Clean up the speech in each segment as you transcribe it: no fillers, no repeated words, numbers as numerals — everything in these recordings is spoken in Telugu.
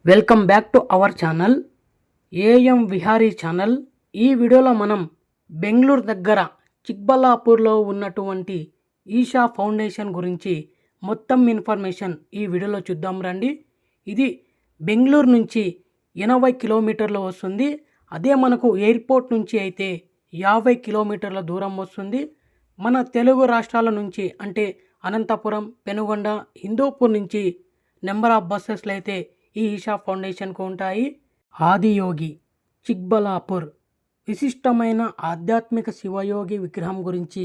Welcome back to our channel AM Vihari channel. ఈ వీడియోలో మనం బెంగళూరు దగ్గర చిక్బల్లాపూర్లో ఉన్నటువంటి ఈషా ఫౌండేషన్ గురించి మొత్తం ఇన్ఫర్మేషన్ ఈ వీడియోలో చూద్దాం రండి. ఇది బెంగళూరు నుంచి 80 కిలోమీటర్లు వస్తుంది. అదే మనకు ఎయిర్పోర్ట్ నుంచి అయితే 50 కిలోమీటర్ల దూరం వస్తుంది. మన తెలుగు రాష్ట్రాల నుంచి అంటే అనంతపురం, పెనుగొండ, హిందూపూర్ నుంచి నెంబర్ ఆఫ్ బస్సెస్లు అయితే ఈ ఈషా ఫౌండేషన్కు ఉంటాయి. ఆదియోగి చిక్బల్లాపూర్ విశిష్టమైన ఆధ్యాత్మిక శివయోగి విగ్రహం గురించి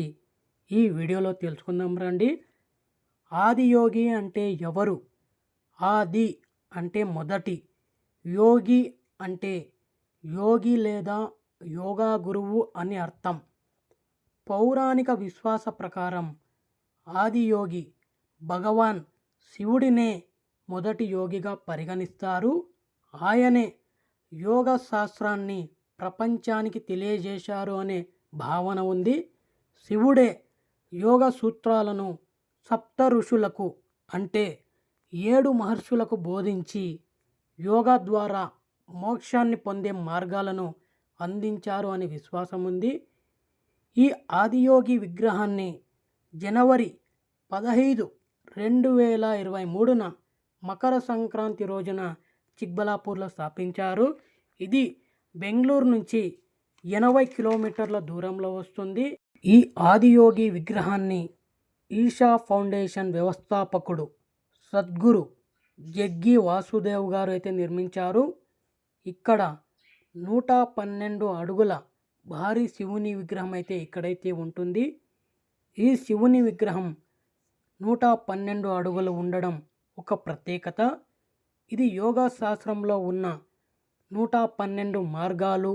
ఈ వీడియోలో తెలుసుకుందాం రండి. ఆదియోగి అంటే ఎవరు? ఆది అంటే మొదటి, యోగి అంటే యోగి లేదా యోగా గురువు అని అర్థం. పౌరాణిక విశ్వాస ప్రకారం ఆదియోగి భగవాన్ శివుడినే మొదటి యోగిగా పరిగణిస్తారు. ఆయనే యోగ శాస్త్రాన్ని ప్రపంచానికి తెలియజేశారు అనే భావన ఉంది. శివుడే యోగ సూత్రాలను సప్త ఋషులకు అంటే 7 మహర్షులకు బోధించి యోగా ద్వారా మోక్షాన్ని పొందే మార్గాలను అందించారు అనే విశ్వాసం ఉంది. ఈ ఆదియోగి విగ్రహాన్ని జనవరి 15, 2023న మకర సంక్రాంతి రోజున చిక్బల్లాపూర్లో స్థాపించారు. ఇది బెంగళూరు నుంచి 80 కిలోమీటర్ల దూరంలో వస్తుంది. ఈ ఆదియోగి విగ్రహాన్ని ఈషా ఫౌండేషన్ వ్యవస్థాపకుడు సద్గురు జగ్గి వాసుదేవ్ గారు అయితే నిర్మించారు. ఇక్కడ 112 అడుగుల భారీ శివుని విగ్రహం అయితే ఇక్కడైతే ఉంటుంది. ఈ శివుని విగ్రహం 112 అడుగులు ఉండడం ఒక ప్రత్యేకత. ఇది యోగా శాస్త్రంలో ఉన్న 112 మార్గాలు,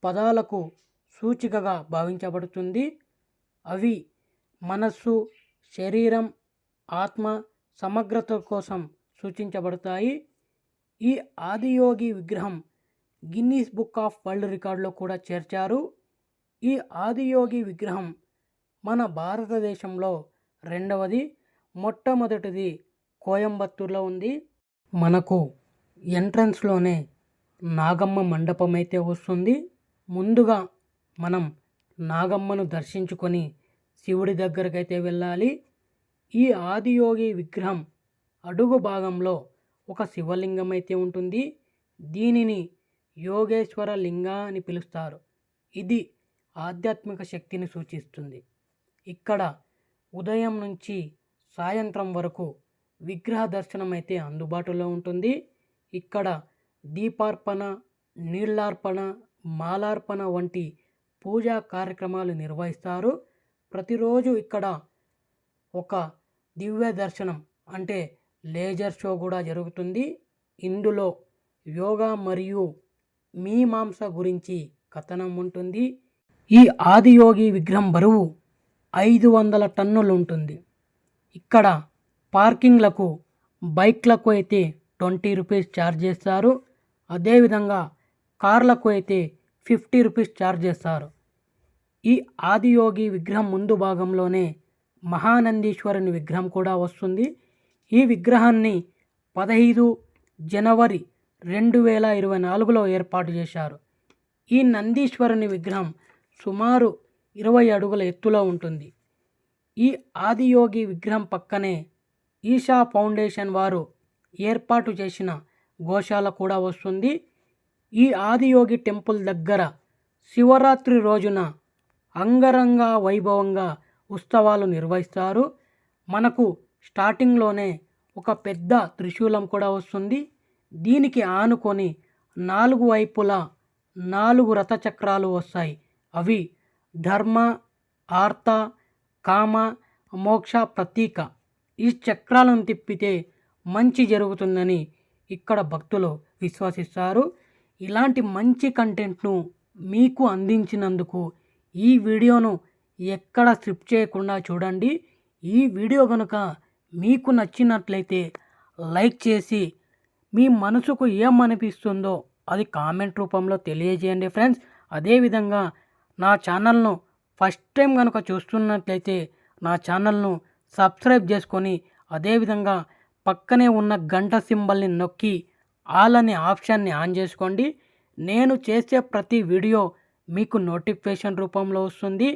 పదాలకు సూచికగా భావించబడుతుంది. అవి మనస్సు, శరీరం, ఆత్మ సమగ్రత కోసం సూచించబడతాయి. ఈ ఆదియోగి విగ్రహం గిన్నీస్ బుక్ ఆఫ్ వరల్డ్ రికార్డులో కూడా చేర్చారు. ఈ ఆదియోగి విగ్రహం మన భారతదేశంలో రెండవది, మొట్టమొదటిది కోయంబత్తూర్లో ఉంది. మనకు ఎంట్రన్స్లోనే నాగమ్మ మండపం అయితే వస్తుంది. ముందుగా మనం నాగమ్మను దర్శించుకొని శివుడి దగ్గరకైతే వెళ్ళాలి. ఈ ఆదియోగి విగ్రహం అడుగు భాగంలో ఒక శివలింగం అయితే ఉంటుంది. దీనిని యోగేశ్వర లింగ అని పిలుస్తారు. ఇది ఆధ్యాత్మిక శక్తిని సూచిస్తుంది. ఇక్కడ ఉదయం నుంచి సాయంత్రం వరకు విగ్రహ దర్శనం అయితే అందుబాటులో ఉంటుంది. ఇక్కడ దీపార్పణ, నీళ్లార్పణ, మాలార్పణ వంటి పూజా కార్యక్రమాలు నిర్వహిస్తారు. ప్రతిరోజు ఇక్కడ ఒక దివ్య దర్శనం అంటే లేజర్ షో కూడా జరుగుతుంది. ఇందులో యోగా మరియు మీమాంస గురించి కథనం ఉంటుంది. ఈ ఆదియోగి విగ్రహం బరువు 500 టన్నులు ఉంటుంది. ఇక్కడ పార్కింగ్లకు బైక్లకు అయితే 20 రూపీస్ ఛార్జ్ చేస్తారు. అదేవిధంగా కార్లకు అయితే 50 రూపీస్ ఛార్జ్ చేస్తారు. ఈ ఆదియోగి విగ్రహం ముందు భాగంలోనే మహానందీశ్వరుని విగ్రహం కూడా వస్తుంది. ఈ విగ్రహాన్ని 15 జనవరి 2024లో ఏర్పాటు చేశారు. ఈ నందీశ్వరుని విగ్రహం సుమారు 20 అడుగుల ఎత్తులో ఉంటుంది. ఈ ఆదియోగి విగ్రహం పక్కనే ఈషా ఫౌండేషన్ వారు ఏర్పాటు చేసిన గోశాల కూడా వస్తుంది. ఈ ఆదియోగి టెంపుల్ దగ్గర శివరాత్రి రోజున అంగరంగ వైభవంగా ఉత్సవాలు నిర్వహిస్తారు. మనకు స్టార్టింగ్లోనే ఒక పెద్ద త్రిశూలం కూడా వస్తుంది. దీనికి ఆనుకొని 4 వైపులా 4 రథచక్రాలు వస్తాయి. అవి ధర్మ, ఆర్త, కామ, మోక్ష ప్రతీక. ఈ చక్రాలను తిప్పితే మంచి జరుగుతుందని ఇక్కడ భక్తులు విశ్వసిస్తారు. ఇలాంటి మంచి కంటెంట్ను మీకు అందించినందుకు ఈ వీడియోను ఎక్కడ స్కిప్ చేయకుండా చూడండి. ఈ వీడియో కనుక మీకు నచ్చినట్లయితే లైక్ చేసి మీ మనసుకు ఏమనిపిస్తుందో అది కామెంట్ రూపంలో తెలియజేయండి ఫ్రెండ్స్. అదేవిధంగా నా ఛానల్ను ఫస్ట్ టైం కనుక చూస్తున్నట్లయితే నా ఛానల్ను సబ్స్క్రైబ్ చేసుకొని అదేవిధంగా పక్కనే ఉన్న గంట సింబల్ని నొక్కి ఆల్ అనే ఆప్షన్ని ఆన్ చేసుకోండి. నేను చేసే ప్రతి వీడియో మీకు నోటిఫికేషన్ రూపంలో వస్తుంది.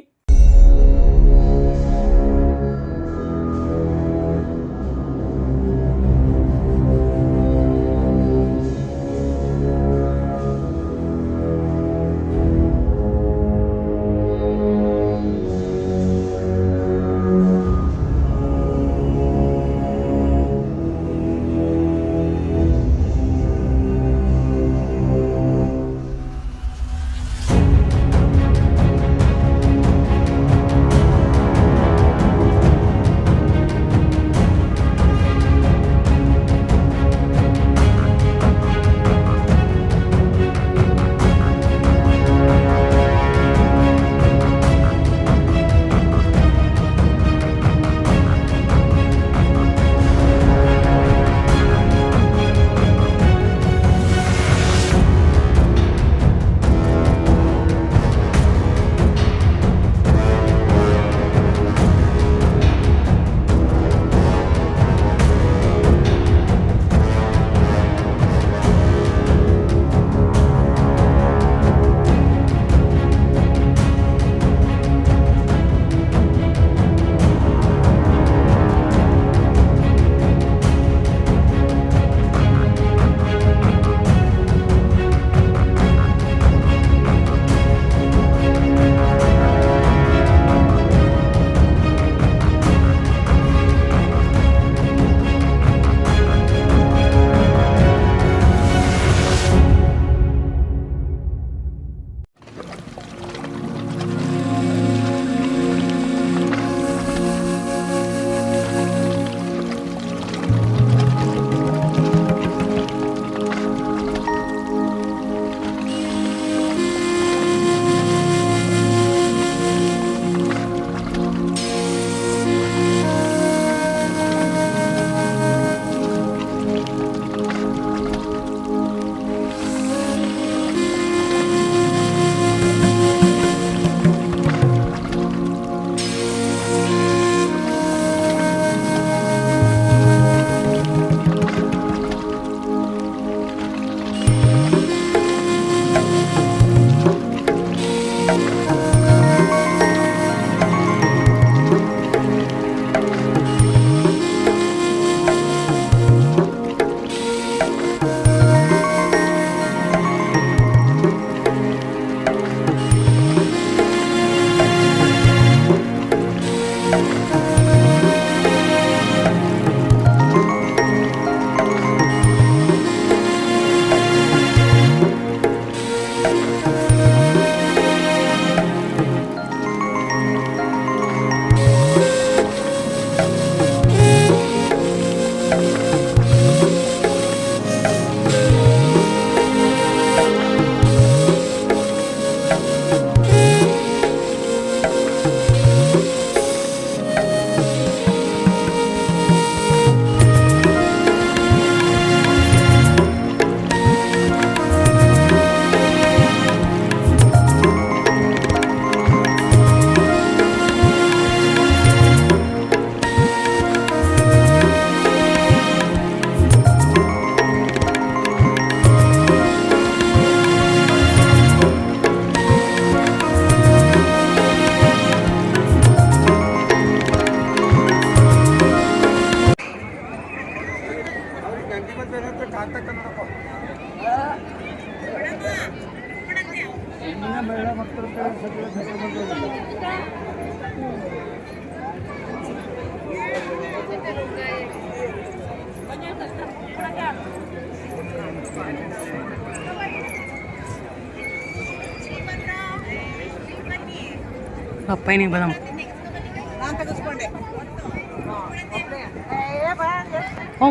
పైన పదం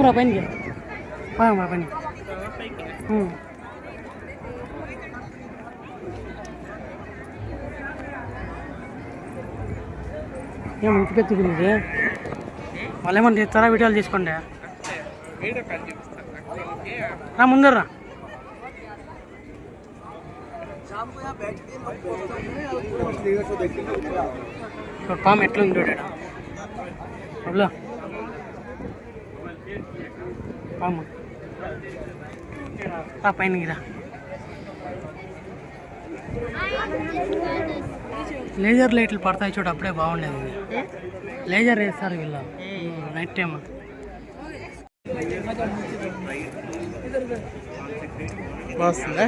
రా పైన పైన ఏం ఇంటి పెట్టుకుంది వాళ్ళు ఏమన్నా చేస్తారా వీడియోలు తీసుకోండి రా ముందర పాము ఎట్లా ఉంది పాము రా పైనకి రా. లేజర్ లైట్లు పడతాయి చూడు, అప్పుడే బాగుండేది. లేజర్ వేస్తారు వీళ్ళు నైట్ టైం. బాగుందా?